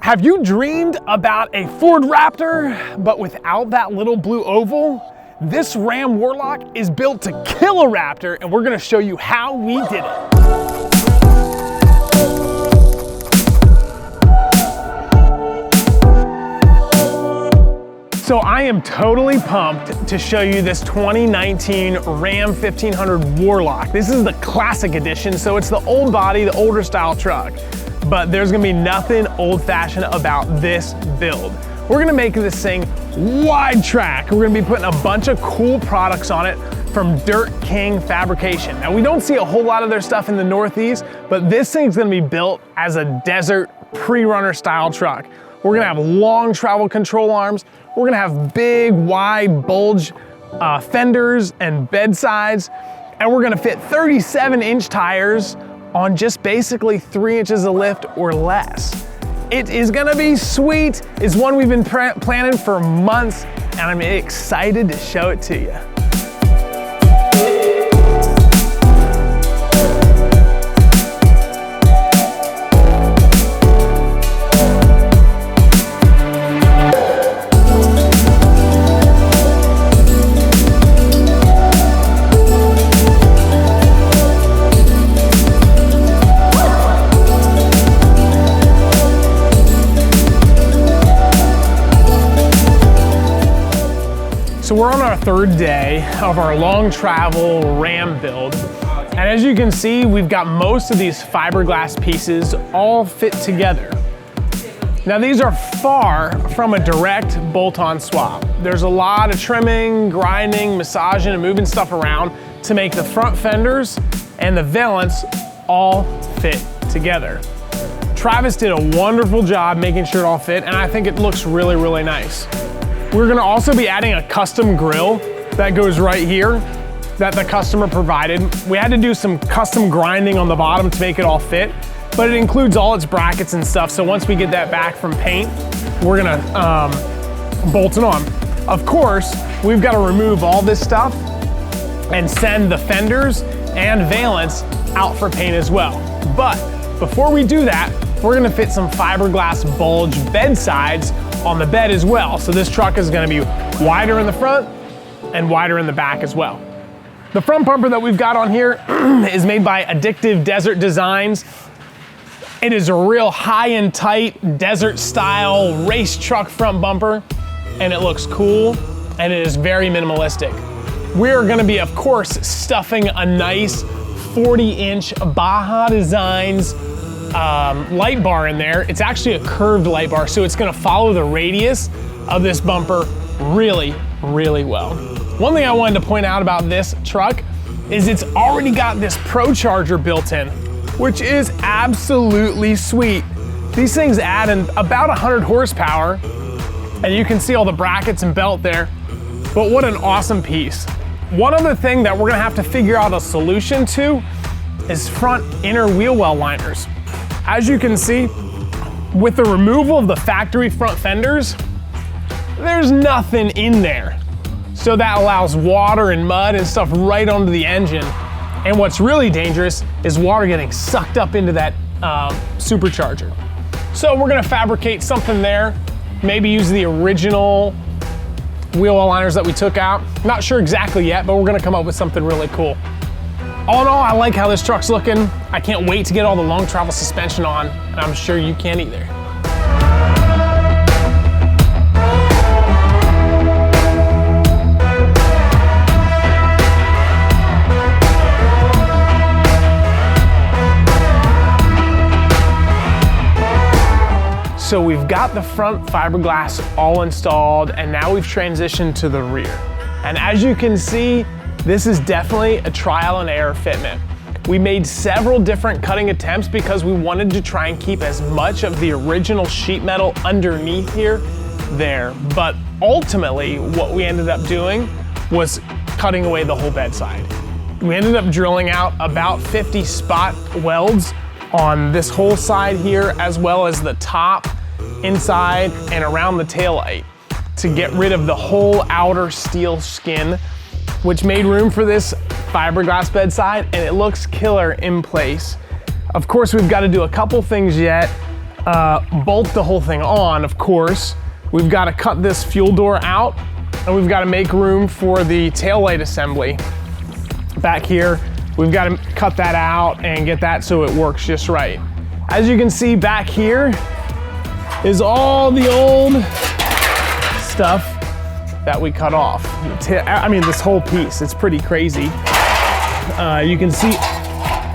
Have you dreamed about a Ford Raptor, but without that little blue oval? This Ram Warlock is built to kill a Raptor, and we're gonna show you how we did it. So I am totally pumped to show you this 2019 Ram 1500 Warlock. This is the classic edition, so it's the old body, the older style truck. But there's gonna be nothing old-fashioned about this build. We're gonna make this thing wide track. We're gonna be putting a bunch of cool products on it from Dirt King Fabrication. Now, we don't see a whole lot of their stuff in the Northeast, but this thing's gonna be built as a desert pre-runner style truck. We're gonna have long travel control arms. We're gonna have big, wide bulge fenders and bedsides, and we're gonna fit 37-inch tires on just basically 3 inches of lift or less. It is gonna be sweet. It's one we've been planning for months, and I'm excited to show it to you. So we're on our third day of our long travel Ram build. And as you can see, we've got most of these fiberglass pieces all fit together. Now these are far from a direct bolt-on swap. There's a lot of trimming, grinding, massaging, and moving stuff around to make the front fenders and the valance all fit together. Travis did a wonderful job making sure it all fit, and I think it looks really, really nice. We're gonna also be adding a custom grill that goes right here that the customer provided. We had to do some custom grinding on the bottom to make it all fit, but it includes all its brackets and stuff. So once we get that back from paint, we're gonna bolt it on. Of course, we've gotta remove all this stuff and send the fenders and valance out for paint as well. But before we do that, we're gonna fit some fiberglass bulge bedsides on the bed as well. So this truck is gonna be wider in the front and wider in the back as well. The front bumper that we've got on here is made by Addictive Desert Designs. It is a real high and tight desert style race truck front bumper, and it looks cool, and it is very minimalistic. We're gonna be, of course, stuffing a nice 40-inch Baja Designs light bar in there. It's actually a curved light bar, so it's gonna follow the radius of this bumper really, really well. One thing I wanted to point out about this truck is it's already got this Pro Charger built in, which is absolutely sweet. These things add in about 100 horsepower, and you can see all the brackets and belt there, but what an awesome piece. One other thing that we're gonna have to figure out a solution to is front inner wheel well liners. As you can see, with the removal of the factory front fenders, there's nothing in there. So that allows water and mud and stuff right onto the engine. And what's really dangerous is water getting sucked up into that supercharger. So we're gonna fabricate something there, maybe use the original wheel well liners that we took out. Not sure exactly yet, but we're gonna come up with something really cool. All in all, I like how this truck's looking. I can't wait to get all the long travel suspension on, and I'm sure you can either. So we've got the front fiberglass all installed, and now we've transitioned to the rear. And as you can see, this is definitely a trial and error fitment. We made several different cutting attempts because we wanted to try and keep as much of the original sheet metal underneath here there. But ultimately, what we ended up doing was cutting away the whole bedside. We ended up drilling out about 50 spot welds on this whole side here, as well as the top, inside, and around the taillight to get rid of the whole outer steel skin, which made room for this fiberglass bedside, and it looks killer in place. Of course, we've got to do a couple things yet. bolt the whole thing on, of course, we've got to cut this fuel door out, and we've got to make room for the taillight assembly. Back here, we've got to cut that out and get that so it works just right. As you can see back here is all the old stuff that we cut off. I mean, this whole piece, it's pretty crazy. You can see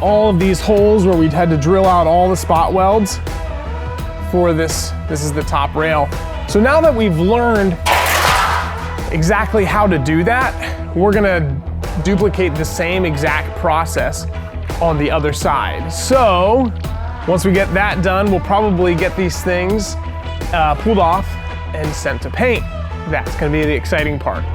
all of these holes where we'd had to drill out all the spot welds for this. This is the top rail. So now that we've learned exactly how to do that, we're gonna duplicate the same exact process on the other side. So once we get that done, we'll probably get these things pulled off and sent to paint. That's gonna be the exciting part.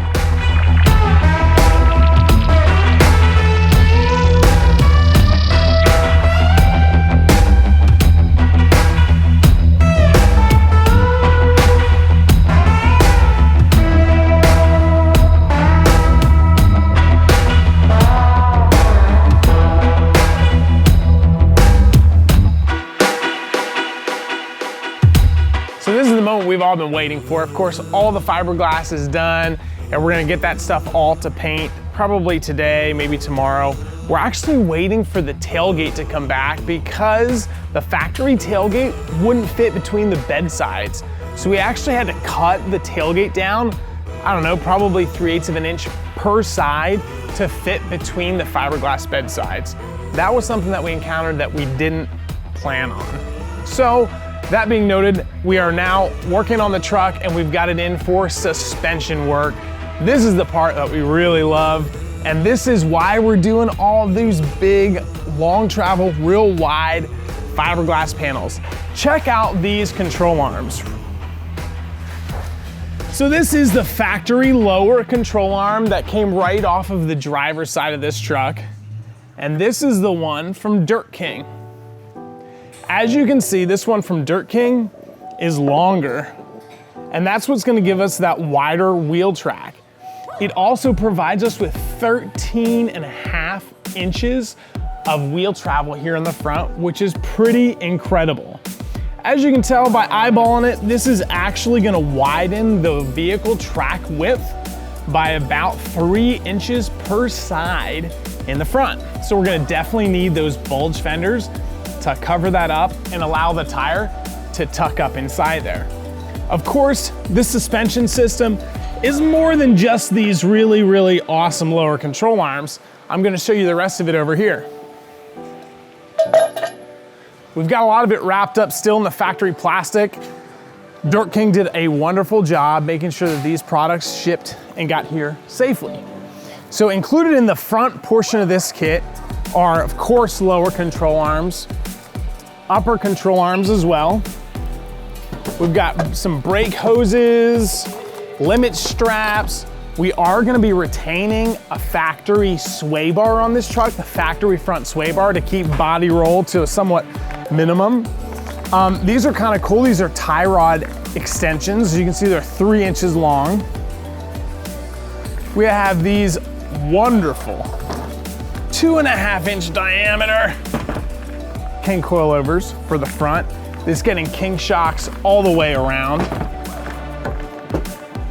So this is the moment we've all been waiting for. Of course, all the fiberglass is done, and we're gonna get that stuff all to paint, probably today, maybe tomorrow. We're actually waiting for the tailgate to come back because the factory tailgate wouldn't fit between the bedsides. So we actually had to cut the tailgate down, I don't know, probably 3/8 of an inch per side to fit between the fiberglass bedsides. That was something that we encountered that we didn't plan on. So, that being noted, we are now working on the truck and we've got it in for suspension work. This is the part that we really love, and this is why we're doing all of these big, long travel, real wide fiberglass panels. Check out these control arms. So this is the factory lower control arm that came right off of the driver's side of this truck, and this is the one from Dirt King. As you can see, this one from Dirt King is longer, and that's what's gonna give us that wider wheel track. It also provides us with 13.5 inches of wheel travel here in the front, which is pretty incredible. As you can tell by eyeballing it, this is actually gonna widen the vehicle track width by about 3 inches per side in the front. So we're gonna definitely need those bulge fenders to cover that up and allow the tire to tuck up inside there. Of course, this suspension system is more than just these really, really awesome lower control arms. I'm gonna show you the rest of it over here. We've got a lot of it wrapped up still in the factory plastic. Dirt King did a wonderful job making sure that these products shipped and got here safely. So included in the front portion of this kit are, of course, lower control arms, upper control arms as well. We've got some brake hoses, limit straps. We are gonna be retaining a factory sway bar on this truck, the factory front sway bar, to keep body roll to a somewhat minimum. These are kind of cool. These are tie rod extensions. As you can see, they're 3 inches long. We have these wonderful 2.5 inch diameter King Coilovers for the front. This getting King shocks all the way around.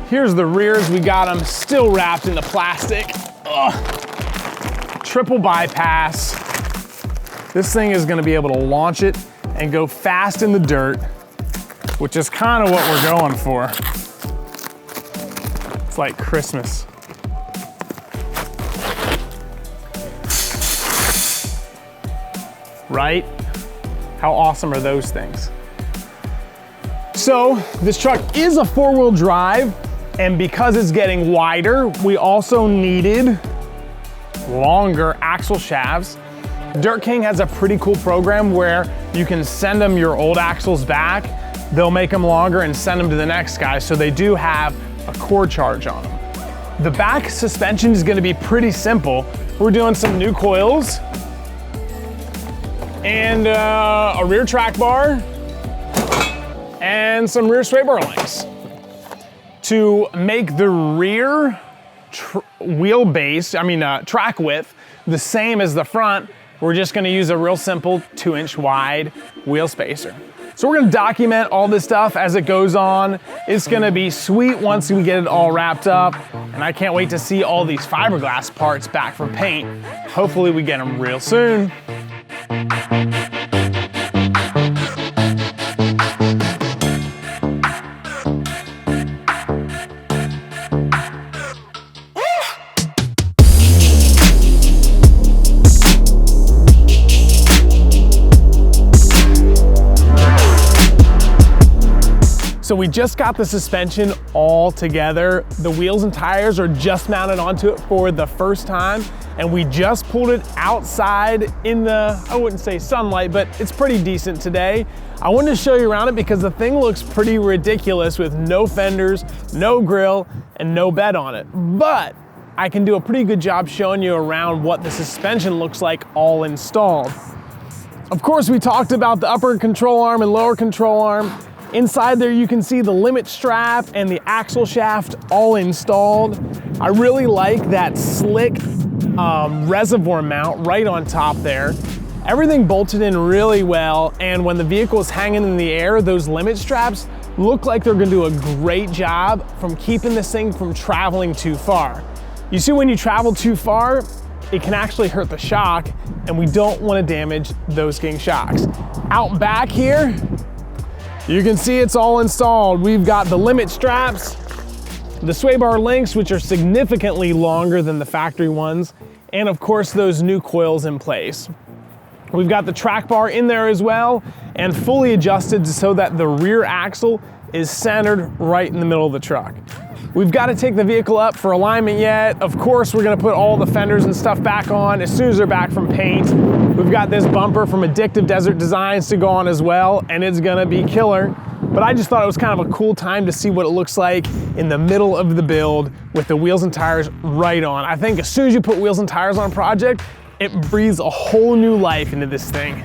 Here's the rears. We got them still wrapped in the plastic. Ugh. Triple bypass. This thing is gonna be able to launch it and go fast in the dirt, which is kind of what we're going for. It's like Christmas. Right? How awesome are those things? So this truck is a 4-wheel drive, and because it's getting wider, we also needed longer axle shafts. Dirt King has a pretty cool program where you can send them your old axles back, they'll make them longer and send them to the next guy, so they do have a core charge on them. The back suspension is gonna be pretty simple. We're doing some new coils, and a rear track bar, and some rear sway bar links. To make the rear wheelbase, track width, the same as the front, we're just gonna use a real simple 2-inch wide wheel spacer. So we're gonna document all this stuff as it goes on. It's gonna be sweet once we get it all wrapped up. And I can't wait to see all these fiberglass parts back from paint. Hopefully we get them real soon. So we just got the suspension all together. The wheels and tires are just mounted onto it for the first time, and we just pulled it outside in the, I wouldn't say sunlight, but it's pretty decent today. I wanted to show you around it because the thing looks pretty ridiculous with no fenders, no grill, and no bed on it. But I can do a pretty good job showing you around what the suspension looks like all installed. Of course, we talked about the upper control arm and lower control arm. Inside there you can see the limit strap and the axle shaft all installed. I really like that slick reservoir mount right on top there. Everything bolted in really well, and when the vehicle is hanging in the air, those limit straps look like they're gonna do a great job from keeping this thing from traveling too far. You see, when you travel too far, it can actually hurt the shock, and we don't wanna damage those King shocks. Out back here, you can see it's all installed. We've got the limit straps, the sway bar links, which are significantly longer than the factory ones, and of course those new coils in place. We've got the track bar in there as well, and fully adjusted so that the rear axle is centered right in the middle of the truck. We've got to take the vehicle up for alignment yet. Of course, we're gonna put all the fenders and stuff back on as soon as they're back from paint. We've got this bumper from Addictive Desert Designs to go on as well, and it's gonna be killer. But I just thought it was kind of a cool time to see what it looks like in the middle of the build with the wheels and tires right on. I think as soon as you put wheels and tires on a project, it breathes a whole new life into this thing.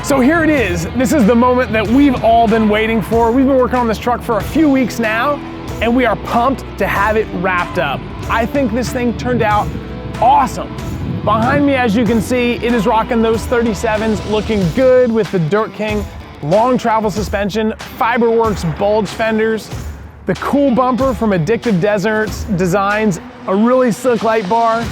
So here it is. This is the moment that we've all been waiting for. We've been working on this truck for a few weeks now, and we are pumped to have it wrapped up. I think this thing turned out awesome. Behind me, as you can see, it is rocking those 37's, looking good with the Dirt King long travel suspension, Fiberwerx Bulge Fenders, the cool bumper from Addictive Desert Designs, a really slick light bar.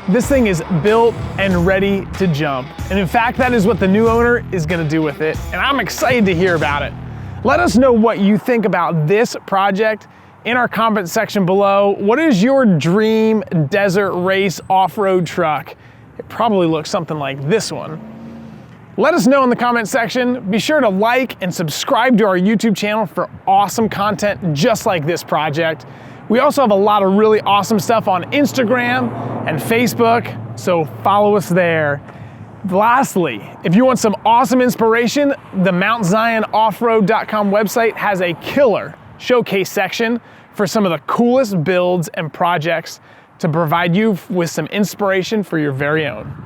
This thing is built and ready to jump. And in fact, that is what the new owner is gonna do with it. And I'm excited to hear about it. Let us know what you think about this project in our comment section below. What is your dream desert race off-road truck? It probably looks something like this one. Let us know in the comment section. Be sure to like and subscribe to our YouTube channel for awesome content just like this project. We also have a lot of really awesome stuff on Instagram and Facebook, so follow us there. Lastly, if you want some awesome inspiration, the MountZionOffroad.com website has a killer showcase section for some of the coolest builds and projects to provide you with some inspiration for your very own.